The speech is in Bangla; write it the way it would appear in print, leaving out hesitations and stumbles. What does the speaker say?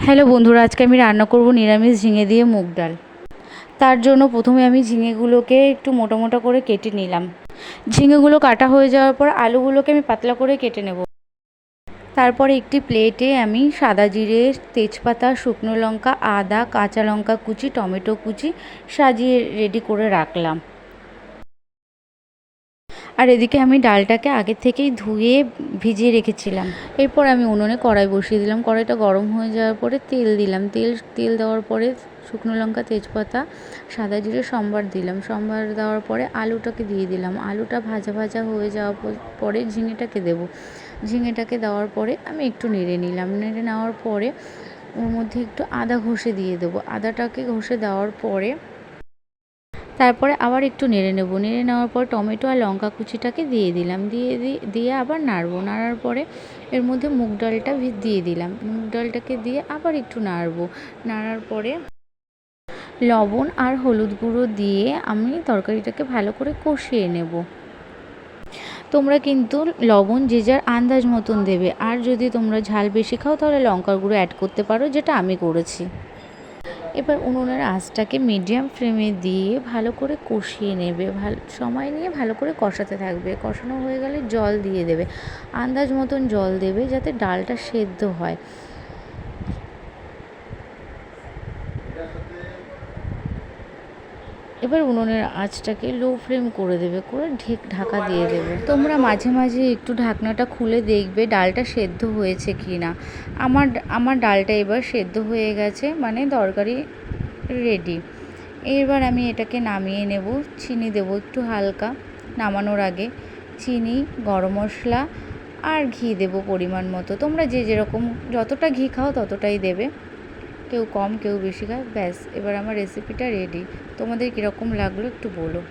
হ্যালো বন্ধুরা, আজকে আমি রান্না করব নিরামিষ ঝিঙে দিয়ে মুগ ডাল। তার জন্য প্রথমে আমি ঝিঙেগুলোকে একটু মোটা মোটা করে কেটে নিলাম। ঝিঙেগুলো কাটা হয়ে যাওয়ার পর আলুগুলোকে আমি পাতলা করে কেটে নেব। তারপরে একটি প্লেটে আমি সাদা জিরে, তেজপাতা, শুকনো লঙ্কা, আদা, কাঁচা লঙ্কা কুচি, টমেটো কুচি সাজিয়ে রেডি করে রাখলাম। আর এদিকে আমি ডালটাকে আগে থেকেই ধুয়ে ভিজিয়ে রেখেছিলাম। এরপর আমি উনুনে কড়াই বসিয়ে দিলাম। কড়াইটা গরম হয়ে যাওয়ার পরে তেল দিলাম। তেল দেওয়ার পরে শুকনো লঙ্কা, তেজপাতা, সাদা জিরে সম্বার দিলাম। সম্বার দেওয়ার পরে আলুটাকে দিয়ে দিলাম। আলুটা ভাজা ভাজা হয়ে যাওয়ার পরে ঝিঙেটাকে দেবো। ঝিঙেটাকে দেওয়ার পরে আমি একটু নেড়ে নিলাম। নেড়ে নেওয়ার পরে ওর মধ্যে একটু আদা ঘষে দিয়ে দেবো। আদাটাকে ঘষে দেওয়ার পরে তারপরে আবার একটু নেড়ে নেব। নেড়ে নেওয়ার পর টমেটো আর লঙ্কা কুচিটাকে দিয়ে দিলাম। দিয়ে আবার নাড়বো। নাড়ার পরে এর মধ্যে মুগ ডালটা দিয়ে দিলাম। মুগ ডালটাকে দিয়ে আবার একটু নাড়বো। নাড়ার পরে লবণ আর হলুদ গুঁড়ো দিয়ে আমি তরকারিটাকে ভালো করে কষিয়ে নেব। তোমরা কিন্তু লবণ যে যার আন্দাজ মতন দেবে। আর যদি তোমরা ঝাল বেশি খাও তাহলে লঙ্কার গুঁড়ো অ্যাড করতে পারো, যেটা আমি করেছি। এবার উনুনের আঁচটাকে মিডিয়াম ফ্লেমে দিয়ে ভালো করে কষিয়ে নেবে। সময় নিয়ে ভালো করে কষাতে থাকবে। কষানো হয়ে গেলে জল দিয়ে দেবে। আন্দাজ মতন জল দেবে যাতে ডালটা সেদ্ধ হয়। এবার উনুনের আঁচটাকে লো ফ্লেম করে দেবে, করে ঢাকা দিয়ে দেবে। তোমরা মাঝে মাঝে একটু ঢাকনাটা খুলে দেখবে ডালটা সেদ্ধ হয়েছে কি না। আমার ডালটা এবার সেদ্ধ হয়ে গেছে, মানে তরকারি রেডি। এবার আমি এটাকে নামিয়ে নেব। চিনি দেবো একটু হালকা নামানোর আগে। চিনি, গরম মশলা আর ঘি দেবো পরিমাণ মতো। তোমরা যে যেরকম যতটা ঘি খাও ততটাই দেবে। কেউ কম কেউ বেশি খায়। ব্যাস, এবার আমার রেসিপিটা রেডি। তোমাদের কীরকম লাগলো একটু বলো।